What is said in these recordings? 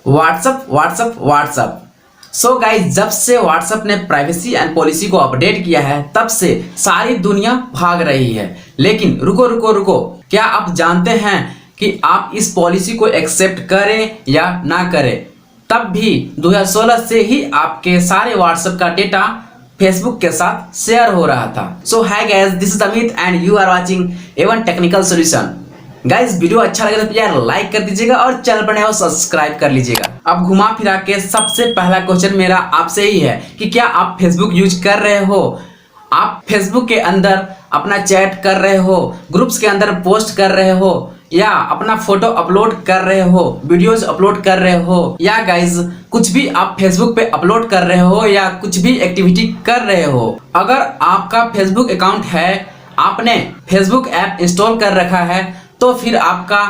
WhatsApp WhatsApp WhatsApp. So guys, जब से WhatsApp ने प्राइवेसी एंड पॉलिसी को अपडेट किया है तब से सारी दुनिया भाग रही है। लेकिन रुको रुको रुको, क्या आप जानते हैं कि आप इस पॉलिसी को एक्सेप्ट करें या ना करें, तब भी 2016 से ही आपके सारे व्हाट्सएप का डेटा फेसबुक के साथ शेयर हो रहा था। So hi guys, this is Amit and you are watching Avon technical solution. Guys, video अच्छा लगे तो यार लाइक कर दीजिएगा और चैनल पर नए हो सब्सक्राइब कर लीजिएगा। अब घुमा फिरा के सबसे पहला क्वेश्चन मेरा आपसे ही है कि क्या आप फेसबुक यूज कर रहे हो? आप फेसबुक के अंदर अपना चैट कर रहे हो, ग्रुप्स के अंदर पोस्ट कर रहे हो, या अपना फोटो अपलोड कर रहे हो, वीडियोज अपलोड कर रहे हो, या गाइज कुछ भी आप फेसबुक पे अपलोड कर रहे हो या कुछ भी एक्टिविटी कर रहे हो। अगर आपका फेसबुक अकाउंट है, आपने फेसबुक ऐप इंस्टॉल कर रखा है, तो फिर आपका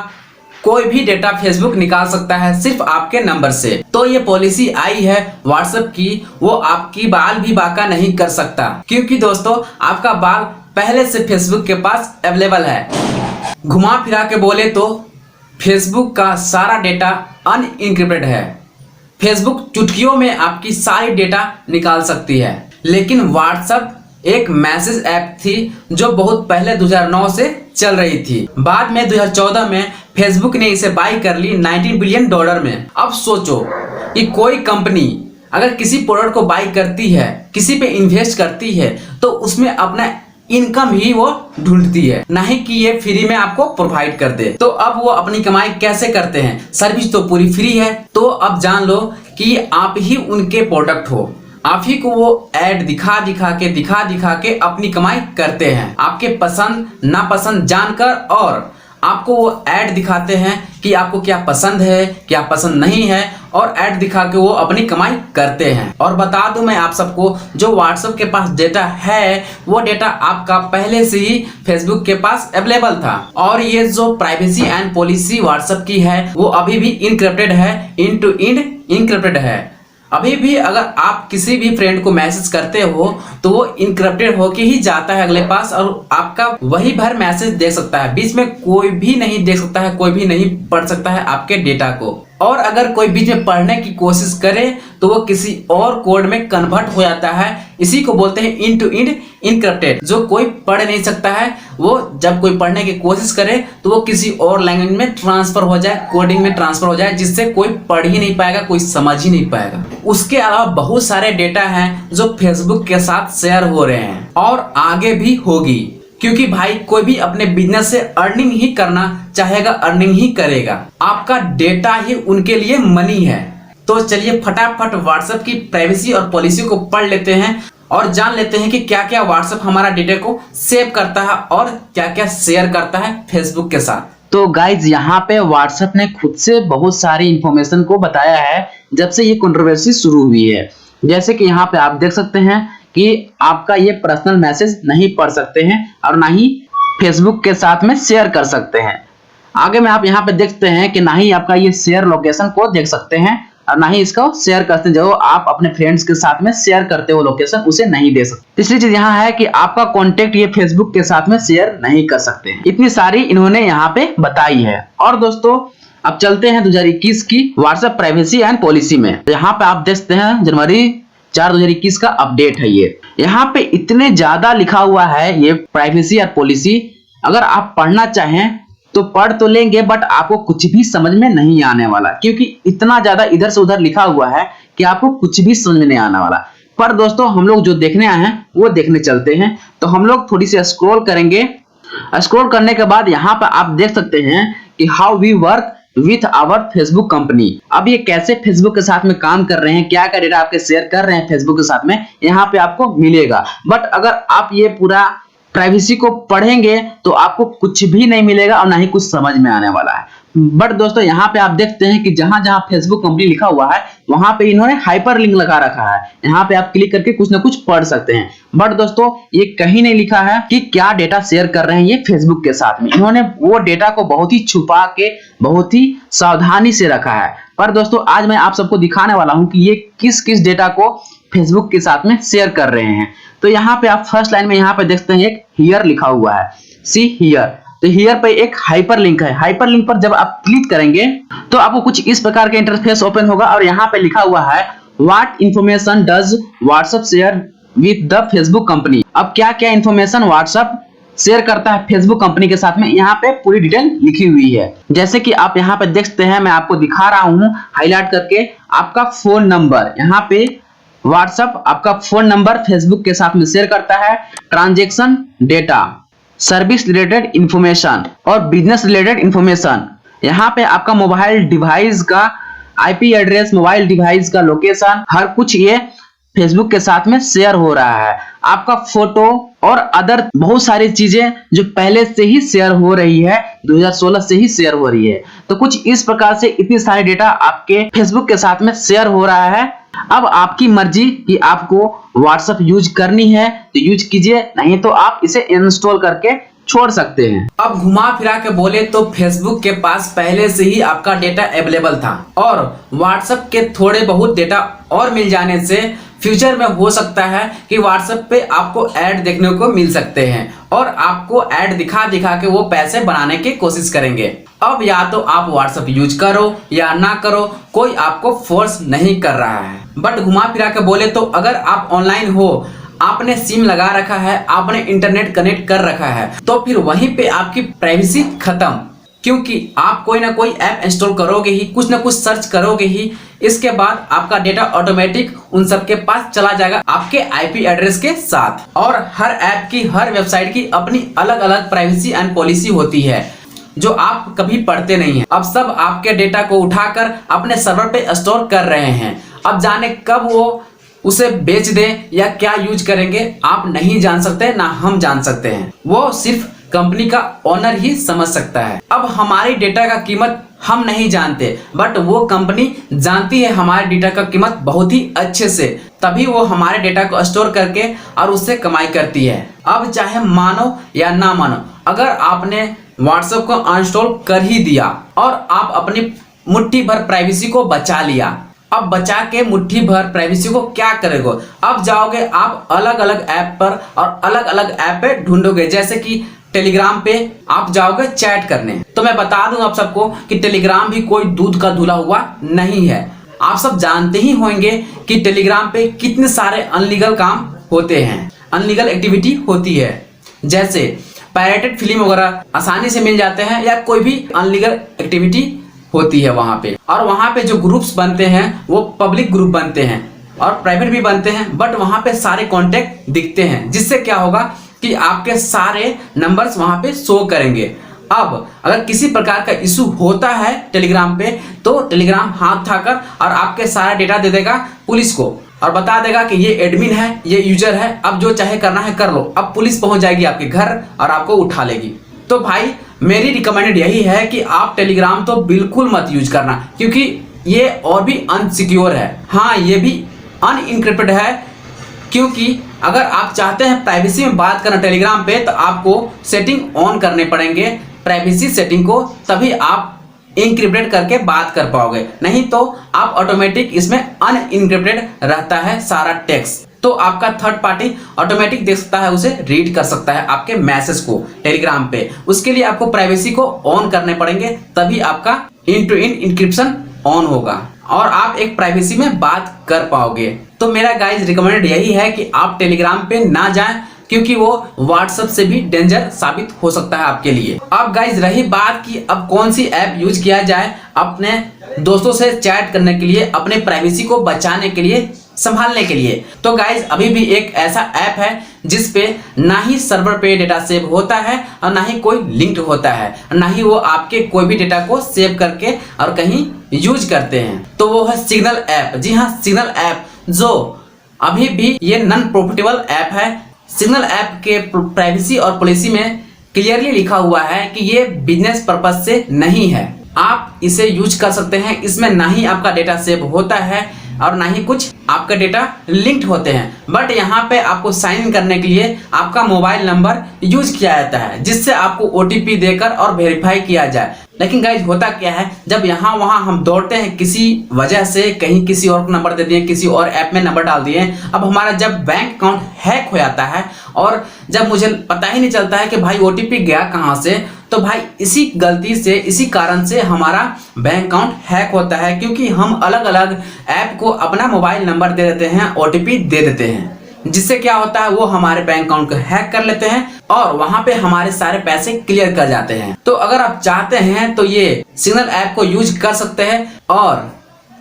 कोई भी डेटा फेसबुक निकाल सकता है सिर्फ आपके नंबर से। तो ये पॉलिसी आई है व्हाट्सएप की, वो आपकी बाल भी बाका नहीं कर सकता, क्योंकि दोस्तों आपका बाल पहले से फेसबुक के पास अवेलेबल है। घुमा फिरा के बोले तो फेसबुक का सारा डेटा अनइनक्रिप्टेड है। फेसबुक चुटकियों में आपकी सारी डेटा निकाल सकती है। लेकिन व्हाट्सएप एक मैसेज ऐप थी जो बहुत पहले 2009 से चल रही थी। बाद में 2014 में फेसबुक ने इसे बाई कर ली $19 बिलियन में। अब सोचो कि कोई कंपनी अगर किसी प्रोडक्ट को बाई करती है, किसी पे इन्वेस्ट करती है, तो उसमें अपना इनकम ही वो ढूंढती है, नहीं कि ये फ्री में आपको प्रोवाइड कर दे। तो अब वो अपनी कमाई कैसे करते हैं? सर्विस तो पूरी फ्री है। तो अब जान लो कि आप ही उनके प्रोडक्ट हो, आप ही को वो ऐड दिखा दिखा के अपनी कमाई करते हैं। आपके पसंद नापसंद जानकर और आपको वो ऐड दिखाते हैं कि आपको क्या पसंद है क्या पसंद नहीं है, और ऐड दिखा के वो अपनी कमाई करते हैं। और बता दूं मैं आप सबको, जो व्हाट्सएप के पास डेटा है वो डेटा आपका पहले से ही फेसबुक के पास अवेलेबल था। और ये जो प्राइवेसी एंड पॉलिसी व्हाट्सएप की है वो अभी भी इनक्रिप्टेड है, इंड टू इंड इनक्रिप्टेड है। अभी भी अगर आप किसी भी फ्रेंड को मैसेज करते हो तो वो इनक्रिप्टेड होके ही जाता है अगले पास, और आपका वही भर मैसेज देख सकता है। बीच में कोई भी नहीं देख सकता है, कोई भी नहीं पढ़ सकता है आपके डेटा को। और अगर कोई बीच में पढ़ने की कोशिश करे तो वो किसी और कोड में कन्वर्ट हो जाता है। इसी को बोलते हैं इंड टू इंड इनक्रिप्टेड। जो कोई पढ़ नहीं सकता है, वो जब कोई पढ़ने की कोशिश करे तो वो किसी और लैंग्वेज में ट्रांसफर हो जाए, कोडिंग में ट्रांसफर हो जाए, जिससे कोई पढ़ ही नहीं पाएगा, कोई समझ ही नहीं पाएगा। उसके अलावा बहुत सारे डेटा हैं जो फेसबुक के साथ शेयर हो रहे हैं और आगे भी होगी, क्योंकि भाई कोई भी अपने बिजनेस से अर्निंग ही करना चाहेगा, अर्निंग ही करेगा। आपका डेटा ही उनके लिए मनी है। तो चलिए फटाफट व्हाट्सएप की प्राइवेसी और पॉलिसी को पढ़ लेते हैं और जान लेते हैं कि क्या क्या व्हाट्सएप हमारा डेटा को सेव करता है और क्या क्या शेयर करता है फेसबुक के साथ। तो गाइज, यहाँ पे व्हाट्सएप ने खुद से बहुत सारी इंफॉर्मेशन को बताया है जब से ये कंट्रोवर्सी शुरू हुई है। जैसे कि यहाँ पे आप देख सकते हैं कि आपका ये पर्सनल मैसेज नहीं पढ़ सकते हैं और ना ही फेसबुक के साथ में शेयर कर सकते हैं। आगे में आप यहाँ पे देखते हैं कि ना ही आपका ये शेयर लोकेशन को देख सकते हैं और ना ही इसको शेयर करते हैं। जो आप अपने फ्रेंड्स के साथ में शेयर करते हो लोकेशन, उसे नहीं दे सकते। तीसरी चीज यहाँ है कि आपका कॉन्टेक्ट ये फेसबुक के साथ में शेयर नहीं कर सकते हैं। इतनी सारी इन्होंने यहाँ पे बताई है। और दोस्तों अब चलते हैं 2021 की व्हाट्सएप प्राइवेसी एंड पॉलिसी में। यहाँ पे आप देखते हैं जनवरी 4 2021 का अपडेट है ये। यहाँ पे इतने ज्यादा लिखा हुआ है ये प्राइवेसी और पॉलिसी, अगर आप पढ़ना चाहें तो पढ़ तो लेंगे, बट आपको कुछ भी समझ में नहीं आने वाला, क्योंकि इतना ज्यादा इधर से उधर लिखा हुआ है कि आपको कुछ भी समझ में नहीं आने वाला। पर दोस्तों हम लोग जो देखने आए हैं वो देखने चलते हैं। तो हम लोग थोड़ी सी स्क्रॉल करेंगे। स्क्रॉल करने के बाद यहाँ पर आप देख सकते हैं कि how we work with our Facebook company. अब ये कैसे फेसबुक के साथ में काम कर रहे हैं, क्या क्या डेटा आपके शेयर कर रहे हैं फेसबुक के साथ में, यहाँ पे आपको मिलेगा। बट अगर आप ये पूरा प्राइवेसी को पढ़ेंगे तो आपको कुछ भी नहीं मिलेगा और ना ही कुछ समझ में आने वाला है। बट दोस्तों यहाँ पे आप देखते हैं कि जहां जहां फेसबुक कंपनी लिखा हुआ है वहां पे इन्होंने हाइपर लिंक लगा रखा है। यहाँ पे आप क्लिक करके कुछ ना कुछ पढ़ सकते हैं। बट दोस्तों ये कहीं नहीं लिखा है कि क्या डेटा शेयर कर रहे हैं ये फेसबुक के साथ में। इन्होंने वो डेटा को बहुत ही छुपा के बहुत ही सावधानी से रखा है। पर दोस्तों आज मैं आप सबको दिखाने वाला हूं कि ये किस किस डेटा को फेसबुक के साथ में शेयर कर रहे हैं। तो यहाँ पे आप फर्स्ट लाइन में यहाँ पे देखते हैं एक हियर लिखा हुआ है, सी हियर। तो हियर पे एक हाइपर लिंक है। हाइपर लिंक पर जब आप क्लिक करेंगे तो आपको कुछ इस प्रकार का इंटरफेस ओपन होगा और यहाँ पे लिखा हुआ है what information does WhatsApp share with the Facebook company. अब क्या क्या इंफॉर्मेशन व्हाट्सएप शेयर करता है फेसबुक कंपनी के साथ में, यहाँ पे पूरी डिटेल लिखी हुई है। जैसे कि आप यहाँ पे देख सकते हैं, मैं आपको दिखा रहा हूँ हाईलाइट करके। आपका फोन नंबर, यहाँ पे व्हाट्सएप आपका फोन नंबर फेसबुक के साथ में शेयर करता है, transaction data, service related information और बिजनेस रिलेटेड इंफॉर्मेशन। यहाँ पे आपका मोबाइल डिवाइस का आईपी एड्रेस, मोबाइल डिवाइस का लोकेशन, हर कुछ ये फेसबुक के साथ में शेयर हो रहा है। आपका फोटो और अदर बहुत सारी चीजें जो पहले से ही शेयर हो रही है, 2016 से ही शेयर हो रही है। तो कुछ इस प्रकार से इतनी सारी डेटा आपके फेसबुक के साथ में शेयर हो रहा है। अब आपकी मर्जी कि आपको व्हाट्सएप यूज करनी है तो यूज कीजिए, नहीं तो आप इसे इंस्टॉल करके छोड़ सकते हैं। अब घुमा फिरा के बोले तो फेसबुक के पास पहले से ही आपका डेटा अवेलेबल था और व्हाट्सएप के थोड़े बहुत डेटा और मिल जाने से फ्यूचर में हो सकता है कि व्हाट्सएप पे आपको ऐड देखने को मिल सकते हैं और आपको ऐड दिखा दिखा के वो पैसे बनाने की कोशिश करेंगे। अब या तो आप व्हाट्सएप यूज करो या ना करो, कोई आपको फोर्स नहीं कर रहा है। बट घुमा फिरा के बोले तो अगर आप ऑनलाइन हो, आपने सिम लगा रखा है, आपने इंटरनेट कनेक्ट कर रखा है, तो फिर वहीं पे आपकी प्राइवेसी खत्म, क्योंकि आप कोई ना कोई ऐप इंस्टॉल करोगे ही, कुछ ना कुछ सर्च करोगे ही, इसके बाद आपका डेटा ऑटोमेटिक उन सब के पास चला जाएगा आपके आईपी एड्रेस के साथ। और हर ऐप की, हर वेबसाइट की अपनी अलग अलग प्राइवेसी एंड पॉलिसी होती है जो आप कभी पढ़ते नहीं हैं। अब सब आपके डेटा को उठाकर अपने सर्वर पे स्टोर कर रहे हैं। अब जाने कब वो उसे बेच दे या क्या यूज करेंगे आप नहीं जान सकते, ना हम जान सकते हैं, वो सिर्फ कंपनी का ओनर ही समझ सकता है। अब हमारी डेटा का कीमत हम नहीं जानते, बट वो कंपनी जानती है हमारे डेटा का कीमत बहुत ही अच्छे से, तभी वो हमारे डेटा को स्टोर करके और उससे कमाई करती है। अब चाहे मानो या ना मानो, अगर आपने व्हाट्सएप को अनइंस्टॉल कर ही दिया और आप अपनी मुट्ठी भर प्राइवेसी को बचा लिया, अब बचा के मुट्ठी भर प्राइवेसी को क्या करेंगे? अब जाओगे आप अलग अलग ऐप पर और अलग अलग ऐप पे ढूंढोगे, जैसे कि टेलीग्राम पे आप जाओगे चैट करने। तो मैं बता दूं आप सबको कि टेलीग्राम भी कोई दूध का धुला हुआ नहीं है। आप सब जानते ही होंगे कि टेलीग्राम पे कितने सारे अनलीगल काम होते हैं, अनलीगल एक्टिविटी होती है, जैसे पायरेटेड फिल्म वगैरह आसानी से मिल जाते हैं या कोई भी अनलीगल एक्टिविटी होती है वहां पे। और वहां पे जो ग्रुप्स बनते हैं वो पब्लिक ग्रुप बनते हैं और प्राइवेट भी बनते हैं, बट वहां पे सारे कॉन्टेक्ट दिखते हैं, जिससे क्या होगा कि आपके सारे नंबर्स वहां पे शो करेंगे। अब अगर किसी प्रकार का इशू होता है टेलीग्राम पे, तो टेलीग्राम हाथ उठाकर और आपके सारा डेटा दे देगा पुलिस को और बता देगा कि ये एडमिन है, ये यूजर है, अब जो चाहे करना है कर लो। अब पुलिस पहुंच जाएगी आपके घर और आपको उठा लेगी। तो भाई मेरी रिकमेंडेड यही है कि आप टेलीग्राम तो बिल्कुल मत यूज करना, क्योंकि ये और भी अनसिक्योर है। हाँ, ये भी अनइनक्रिप्टेड है, क्योंकि अगर आप चाहते हैं प्राइवेसी में बात करना टेलीग्राम पे, तो आपको सेटिंग ऑन करने पड़ेंगे प्राइवेसी सेटिंग को, तभी आप इनक्रिप्टेड करके बात कर पाओगे, नहीं तो आप ऑटोमेटिक इसमें अनइनक्रिप्टेड रहता है सारा टेक्स्ट। तो आपका थर्ड पार्टी ऑटोमेटिक देख सकता है, उसे रीड कर सकता है आपके मैसेज को टेलीग्राम पे। उसके लिए आपको प्राइवेसी को ऑन करने पड़ेंगे, तभी आपका इन टू इन इंक्रिप्शन ऑन होगा और आप एक प्राइवेसी में बात कर पाओगे। तो मेरा गाइज रिकमेंडेड यही है कि आप टेलीग्राम पे ना जाएं, क्योंकि वो व्हाट्सएप से भी डेंजर साबित हो सकता है आपके लिए। अब गाइज रही बात कि अब कौन सी ऐप यूज किया जाए अपने दोस्तों से चैट करने के लिए, अपने प्राइवेसी को बचाने के लिए, संभालने के लिए, तो गाइज अभी भी एक ऐसा ऐप है जिसपे ना ही सर्वर पे डेटा सेव होता है और ना ही कोई लिंक्ड होता है, ना ही वो आपके कोई भी डेटा को सेव करके और कहीं यूज करते हैं। तो वो है सिग्नल ऐप। जी हाँ, सिग्नल ऐप, जो अभी भी ये नॉन प्रॉफिटेबल ऐप है। सिग्नल ऐप के प्राइवेसी और पॉलिसी में क्लियरली लिखा हुआ है कि ये बिजनेस पर्पज से नहीं है। आप इसे यूज कर सकते हैं, इसमें ना ही आपका डेटा सेव होता है और ना ही कुछ आपका डेटा लिंक्ड होते हैं, बट यहाँ पे आपको साइन इन करने के लिए आपका मोबाइल नंबर यूज किया जाता है, जिससे आपको OTP देकर और वेरीफाई किया जाए। लेकिन गाइज होता क्या है, जब यहाँ वहाँ हम दौड़ते हैं किसी वजह से, कहीं किसी और को नंबर दे दिए, किसी और ऐप में नंबर डाल दिए, अब हमारा जब बैंक अकाउंट हैक हो जाता है और जब मुझे पता ही नहीं चलता है कि भाई OTP गया कहाँ से, तो भाई इसी गलती से, इसी कारण से हमारा बैंक अकाउंट हैक होता है, क्योंकि हम अलग अलग ऐप को अपना मोबाइल नंबर दे देते हैं, OTP दे देते हैं, जिससे क्या होता है वो हमारे बैंक अकाउंट को हैक कर लेते हैं और वहां पे हमारे सारे पैसे क्लियर कर जाते हैं। तो अगर आप चाहते हैं तो ये सिग्नल ऐप को यूज कर सकते हैं। और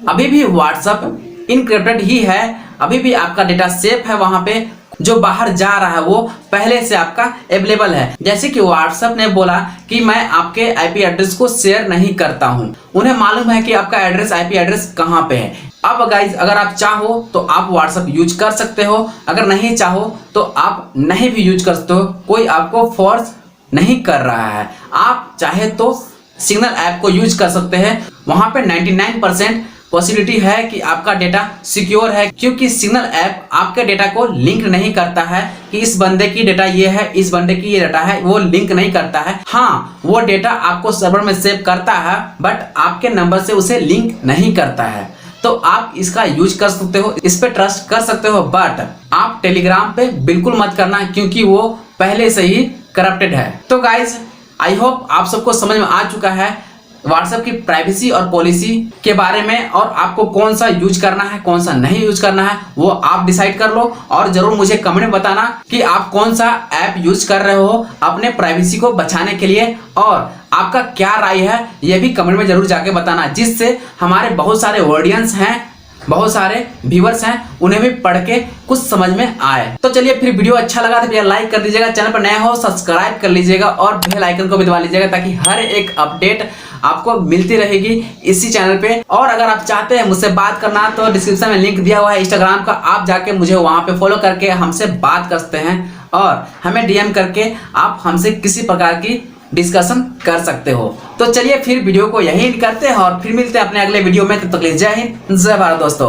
अभी भी व्हाट्सएप इनक्रिप्टेड ही है, अभी भी आपका डेटा सेफ है, वहां पे जो बाहर जा रहा है वो पहले से आपका अवेलेबल है। जैसे कि व्हाट्सएप ने बोला कि मैं आपके IP एड्रेस को शेयर नहीं करता हूं, उन्हें मालूम है कि आपका एड्रेस, IP एड्रेस कहां पे है। अब गाइज अगर आप चाहो तो आप व्हाट्सएप यूज कर सकते हो, अगर नहीं चाहो तो आप नहीं भी यूज कर सकते हो, कोई आपको फोर्स नहीं कर रहा है। आप चाहे तो सिग्नल ऐप को यूज कर सकते हैं, वहां पे 99% पॉसिबिलिटी है कि आपका डेटा सिक्योर है, क्योंकि सिग्नल ऐप आपके डेटा को लिंक नहीं करता है कि इस बंदे की डेटा ये है, इस बंदे की ये डेटा है, वो लिंक नहीं करता है। हाँ, वो डेटा आपको सर्वर में सेव करता है, बट आपके नंबर से उसे लिंक नहीं करता है। तो आप इसका यूज कर सकते हो, इस पे ट्रस्ट कर सकते हो, बट आप टेलीग्राम पे बिल्कुल मत करना, क्योंकि वो पहले से ही करप्टेड है। तो गाइज आई होप आप सबको समझ में आ चुका है व्हाट्सएप की प्राइवेसी और पॉलिसी के बारे में, और आपको कौन सा यूज करना है, कौन सा नहीं यूज करना है, वो आप डिसाइड कर लो। और जरूर मुझे कमेंट में बताना कि आप कौन सा ऐप यूज कर रहे हो अपने प्राइवेसी को बचाने के लिए, और आपका क्या राय है ये भी कमेंट में जरूर जाके बताना, जिससे हमारे बहुत सारे ऑडियंस हैं, बहुत सारे व्यूअर्स हैं, उन्हें भी पढ़ के कुछ समझ में आए। तो चलिए, फिर वीडियो अच्छा लगा तो भैया लाइक कर दीजिएगा, चैनल पर नया हो सब्सक्राइब कर लीजिएगा और बेल आइकन को भी दबा लीजिएगा, ताकि हर एक अपडेट आपको मिलती रहेगी इसी चैनल पे। और अगर आप चाहते हैं मुझसे बात करना तो डिस्क्रिप्शन में लिंक दिया हुआ है इंस्टाग्राम का, आप जाके मुझे वहां पे फॉलो करके हमसे बात कर सकते हैं, और हमें DM करके आप हमसे किसी प्रकार की डिस्कशन कर सकते हो। तो चलिए फिर वीडियो को यहीं करते हैं और फिर मिलते हैं अपने अगले वीडियो में। तब तक के लिए जय हिंद, जय भारत दोस्तों।